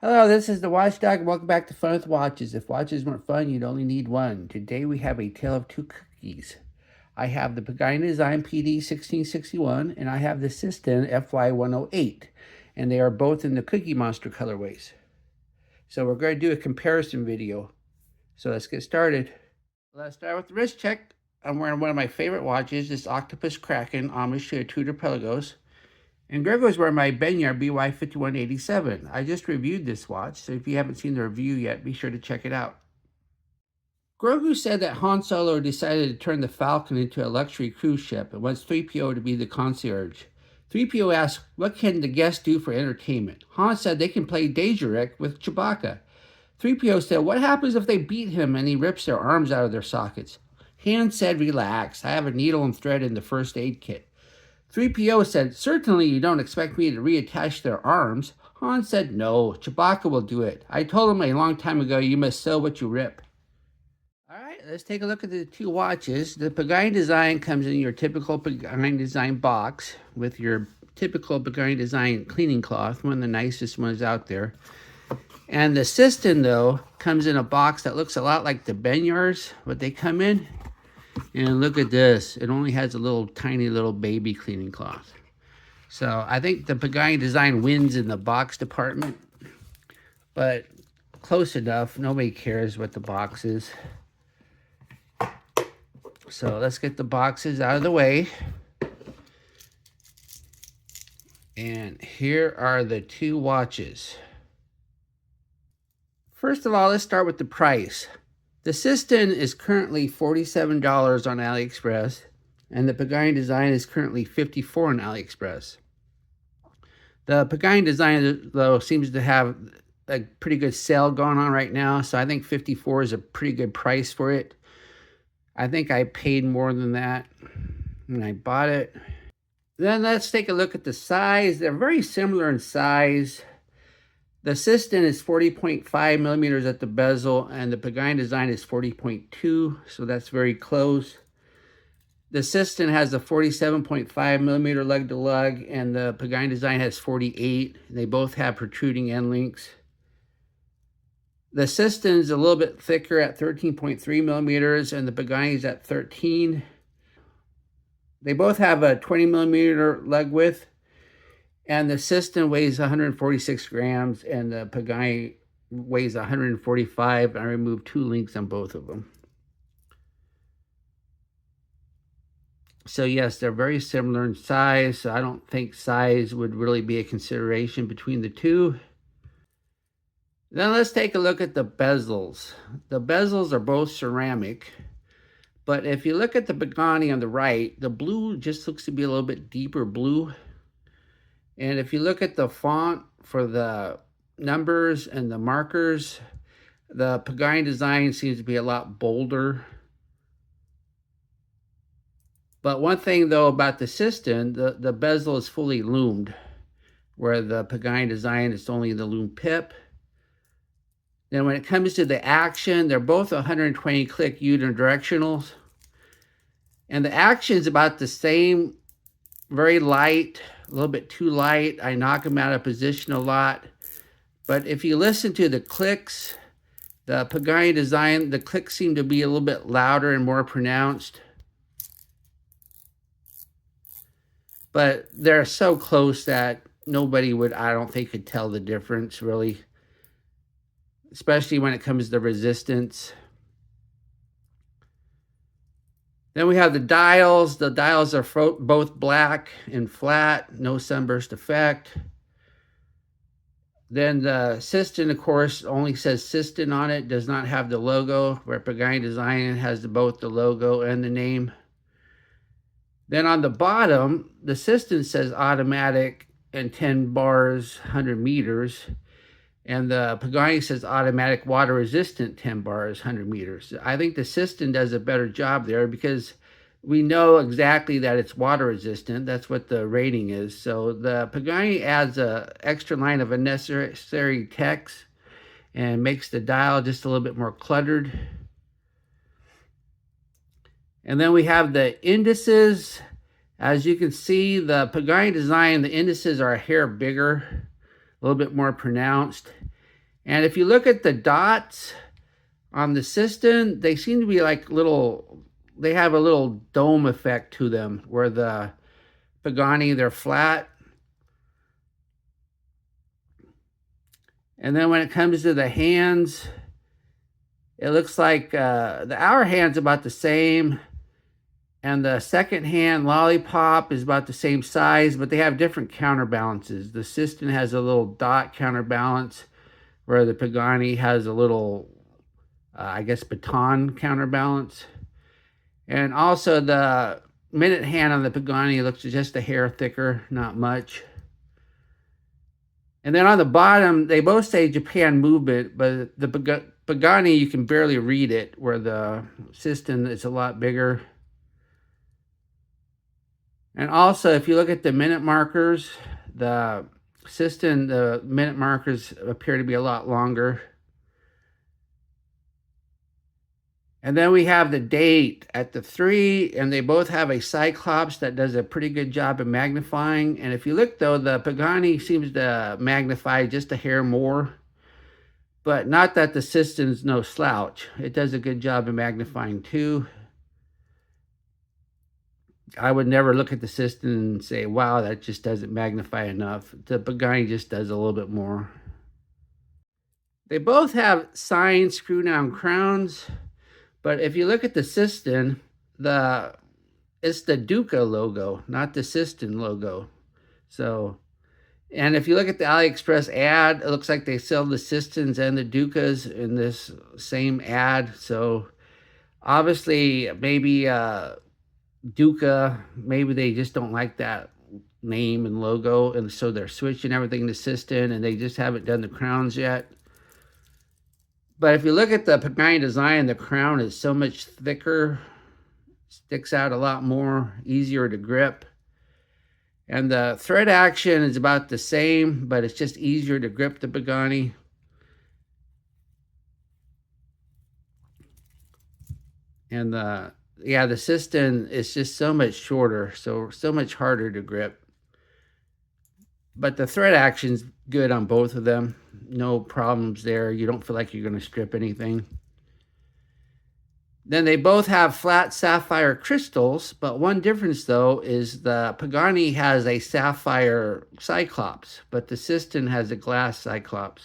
Hello, this is the Watchdog. Welcome back to Fun with Watches. If watches weren't fun, you'd only need one. Today we have a tale of two cookies. I have the Pagani design PD1661 and I have the Cissden FY108. And they are both in the Cookie Monster colorways. So we're going to do a comparison video. So let's get started. Let's start with the wrist check. I'm wearing one of my favorite watches, this Octopus Kraken, homage to a Tudor Pelagos. And Grego's wearing my Benyar FY108. I just reviewed this watch, so if you haven't seen the review yet, be sure to check it out. Grogu said that Han Solo decided to turn the Falcon into a luxury cruise ship and wants 3PO to be the concierge. 3PO asked, what can the guests do for entertainment? Han said they can play Dejurek with Chewbacca. 3PO said, what happens if they beat him and he rips their arms out of their sockets? Han said, relax, I have a needle and thread in the first aid kit. 3PO said, certainly you don't expect me to reattach their arms. Han said, no, Chewbacca will do it. I told him a long time ago you must sew what you rip. All right, let's take a look at the two watches. The Pagani design comes in your typical Pagani design box with your typical Pagani design cleaning cloth, one of the nicest ones out there. And the Cissden, though, comes in a box that looks a lot like the Benyars, what they come in. And look at this. It only has a little tiny little baby cleaning cloth. So I think the Pagani design wins in the box department. But close enough. Nobody cares what the box is. So let's get the boxes out of the way. And here are the two watches. First of all, let's start with the price. The Cissden is currently $47 on AliExpress, and the Pagani design is currently $54 on AliExpress. The Pagani design, though, seems to have a pretty good sale going on right now, so I think $54 is a pretty good price for it. I think I paid more than that when I bought it. Then let's take a look at the size. They're very similar in size. The Cissden is 40.5 millimeters at the bezel, and the Pagani design is 40.2, so that's very close. The Cissden has a 47.5 millimeter lug to lug, and the Pagani design has 48. They both have protruding end links. The Cissden is a little bit thicker at 13.3 millimeters, and the Pagani is at 13. They both have a 20 millimeter lug width. And the Cissden weighs 146 grams, and the Pagani weighs 145. I removed 2 links on both of them. So yes, they're very similar in size. So I don't think size would really be a consideration between the two. Then let's take a look at the bezels. The bezels are both ceramic. But if you look at the Pagani on the right, the blue just looks to be a little bit deeper blue. And if you look at the font for the numbers and the markers, the Pagani design seems to be a lot bolder. But one thing, though, about the Cissden, the bezel is fully loomed, where the Pagani design is only the lume pip. Then when it comes to the action, they're both 120 click unidirectionals. And the action is about the same, very light. A little bit too light. I knock them out of position a lot. But if you listen to the clicks, the Pagani design, the clicks seem to be a little bit louder and more pronounced. But they're so close that nobody would, I don't think, could tell the difference, really. Especially when it comes to resistance. Then we have the dials. The dials are both black and flat, no sunburst effect. Then the Cissden, of course, only says Cissden on it, does not have the logo, where Pagani design has both the logo and the name. Then on the bottom, the Cissden says automatic and 10 bars, 100 meters. And the Pagani says automatic water resistant 10 bars, 100 meters. I think the Cissden does a better job there because we know exactly that it's water resistant. That's what the rating is. So the Pagani adds an extra line of unnecessary text and makes the dial just a little bit more cluttered. And then we have the indices. As you can see, the Pagani design, the indices are a hair bigger, a little bit more pronounced. And if you look at the dots on the Cissden, they seem to be like little, they have a little dome effect to them, where the Pagani, they're flat. And then when it comes to the hands, it looks like the hour hand's about the same, and the second hand lollipop is about the same size, but they have different counterbalances. The Cissden has a little dot counterbalance, where the Pagani has a little, I guess, baton counterbalance. And also the minute hand on the Pagani looks just a hair thicker, not much. And then on the bottom, they both say Japan movement, but the Pagani, you can barely read it, where the Cissden is a lot bigger. And also, if you look at the minute markers, the Cissden, the minute markers appear to be a lot longer. And then we have the date at the 3, and they both have a Cyclops that does a pretty good job of magnifying. And if you look, though, the Pagani seems to magnify just a hair more. But not that the Cissden's no slouch. It does a good job of magnifying, too. I would never look at the Cissden and say, wow, that just doesn't magnify enough. The Pagani just does a little bit more. They both have signed screw-down crowns. But if you look at the Cissden, it's the Duca logo, not the Cissden logo. So, and if you look at the AliExpress ad, it looks like they sell the Cissdens and the Ducas in this same ad. So obviously, maybe Duca, maybe they just don't like that name and logo, and so they're switching everything to Cissden, and they just haven't done the crowns yet. But if you look at the Pagani design, the crown is so much thicker, sticks out a lot more, easier to grip. And the thread action is about the same, but it's just easier to grip the Pagani. And the Cissden is just so much shorter, so much harder to grip. But the thread action's good on both of them. No problems there. You don't feel like you're going to strip anything. Then they both have flat sapphire crystals, but one difference, though, is the Pagani has a sapphire Cyclops, but the Cissden has a glass Cyclops.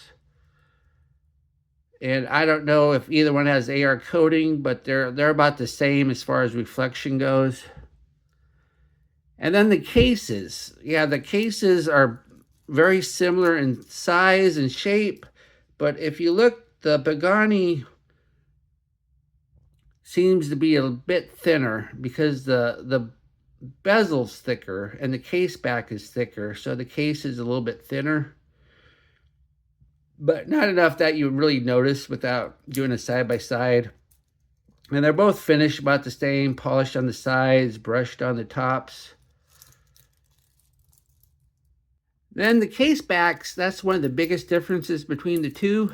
And I don't know if either one has AR coating, but they're about the same as far as reflection goes. And then the cases. Yeah, the cases are very similar in size and shape, but if you look, the Pagani seems to be a bit thinner because the bezel's thicker and the Caseback is thicker, so the case is a little bit thinner, but not enough that you really notice without doing a side-by-side. And they're both finished about the same, polished on the sides, brushed on the tops. Then the Casebacks, that's one of the biggest differences between the two.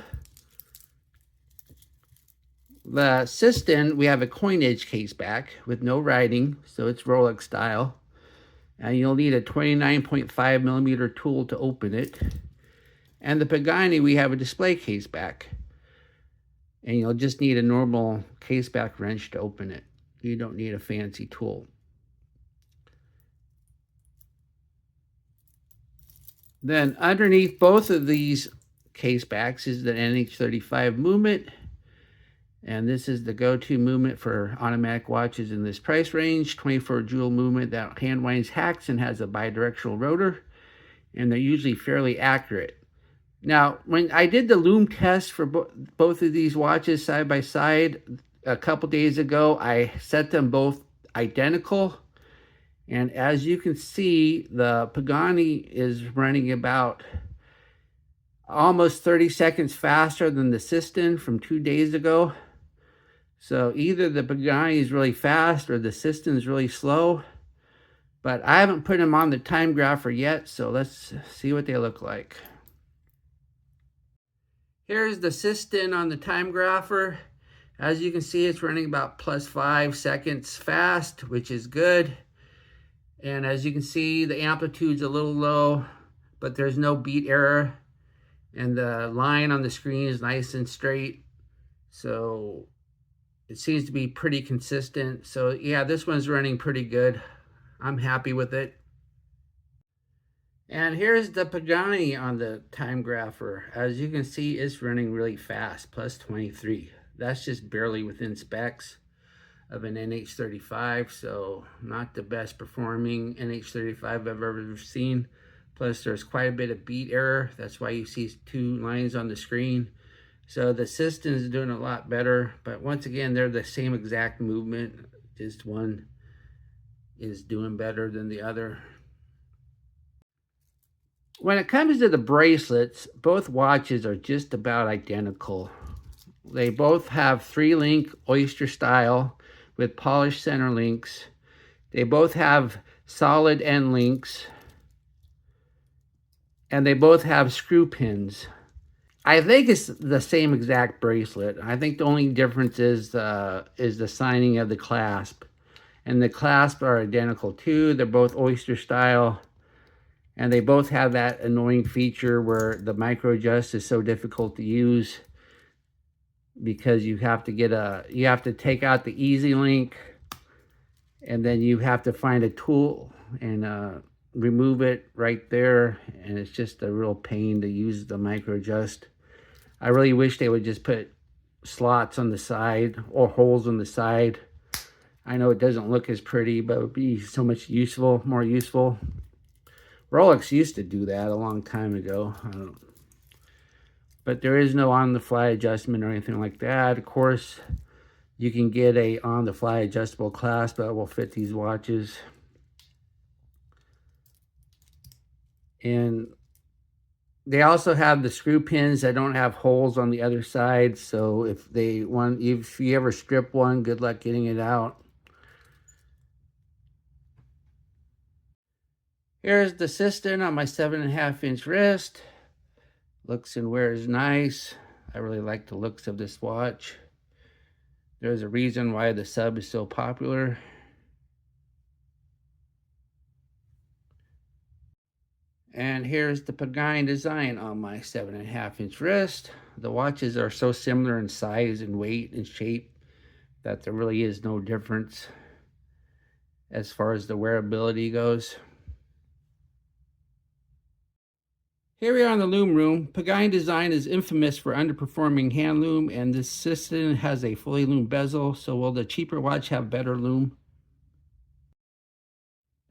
The Cissden, we have a coinage Caseback with no writing, so it's Rolex style. And you'll need a 29.5 millimeter tool to open it. And the Pagani, we have a display Caseback. And you'll just need a normal Caseback wrench to open it. You don't need a fancy tool. Then underneath both of these Casebacks is the NH35 movement. And this is the go-to movement for automatic watches in this price range. 24 jewel movement that hand winds hacks and has a bidirectional rotor. And they're usually fairly accurate. Now, when I did the Lume test for both of these watches side by side a couple days ago, I set them both identical. And as you can see, the Pagani is running about almost 30 seconds faster than the Cissden from 2 days ago. So either the Pagani is really fast or the Cissden is really slow. But I haven't put them on the Timegrapher yet, so let's see what they look like. Here's the Cissden on the Timegrapher. As you can see, it's running about +5 seconds fast, which is good. And as you can see, the amplitude's a little low, but there's no beat error. And the line on the screen is nice and straight. So it seems to be pretty consistent. So yeah, this one's running pretty good. I'm happy with it. And here's the Pagani on the Timegrapher. As you can see, it's running really fast, plus 23. That's just barely within specs of an NH35, so not the best performing NH35 I've ever seen. Plus there's quite a bit of beat error. That's why you see 2 lines on the screen. So the Cissden is doing a lot better, but once again, they're the same exact movement, just one is doing better than the other. When it comes to the bracelets, both watches are just about identical. They both have 3-link oyster style with polished center links. They both have solid end links. And they both have screw pins. I think it's the same exact bracelet. I think the only difference is the signing of the clasp. And the clasps are identical too. They're both oyster style. And they both have that annoying feature where the micro adjust is so difficult to use because you have to take out the easy link, and then you have to find a tool and remove it right there, and it's just a real pain to use the micro adjust. I really wish they would just put slots on the side or holes on the side. I know it doesn't look as pretty, but it would be so much more useful. Rolex used to do that a long time ago. But there is no on-the-fly adjustment or anything like that. Of course, you can get a on-the-fly adjustable clasp that will fit these watches. And they also have the screw pins that don't have holes on the other side. So if you ever strip one, good luck getting it out. Here's the Cissden on my 7.5-inch wrist. Looks and wears nice. I really like the looks of this watch. There's a reason why the sub is so popular. And here's the Pagani design on my 7.5-inch wrist. The watches are so similar in size and weight and shape that there really is no difference as far as the wearability goes. Here we are in the Lume room. Pagani design is infamous for underperforming hand lume, and this Cissden has a fully lume bezel, so will the cheaper watch have better lume?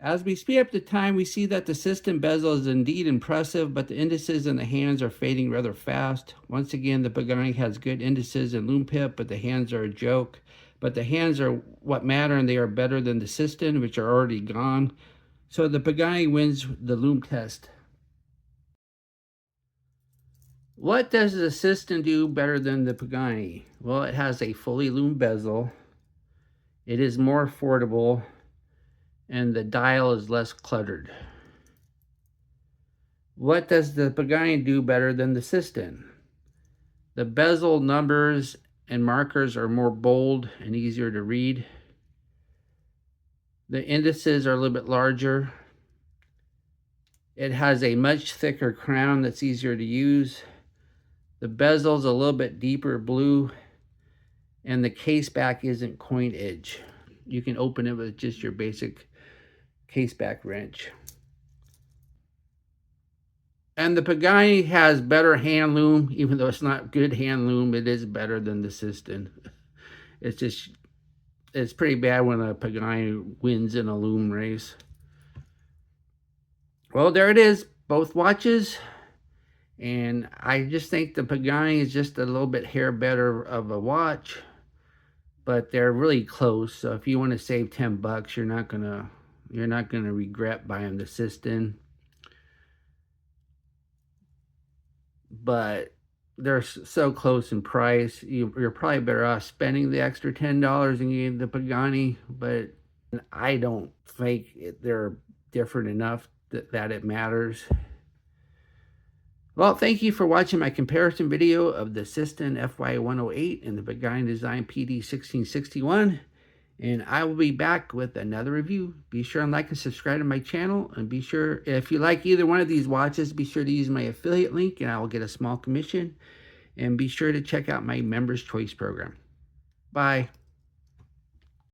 As we speed up the time, we see that the Cissden bezel is indeed impressive, but the indices and the hands are fading rather fast. Once again, the Pagani has good indices and lume pip, but the hands are a joke. But the hands are what matter, and they are better than the Cissden, which are already gone. So the Pagani wins the lume test. What does the Cissden do better than the Pagani? Well, it has a fully lume bezel. It is more affordable, and the dial is less cluttered. What does the Pagani do better than the Cissden? The bezel numbers and markers are more bold and easier to read. The indices are a little bit larger. It has a much thicker crown that's easier to use. The bezel's a little bit deeper blue, and the caseback isn't coin edge. You can open it with just your basic caseback wrench. And the Pagani has better hand lume, even though it's not good hand lume, it is better than the Cissden. It's pretty bad when a Pagani wins in a lume race. Well, there it is, both watches. And I just think the Pagani is just a little bit hair better of a watch, but they're really close. So if you want to save $10, you're not gonna regret buying the Cissden. But they're so close in price. You're probably better off spending the extra $10 and getting the Pagani. But I don't think they're different enough that it matters. Well, thank you for watching my comparison video of the Cissden FY108 and the Pagani Design PD1661. And I will be back with another review. Be sure and like and subscribe to my channel. And be sure, if you like either one of these watches, be sure to use my affiliate link and I will get a small commission. And be sure to check out my Members Choice program. Bye.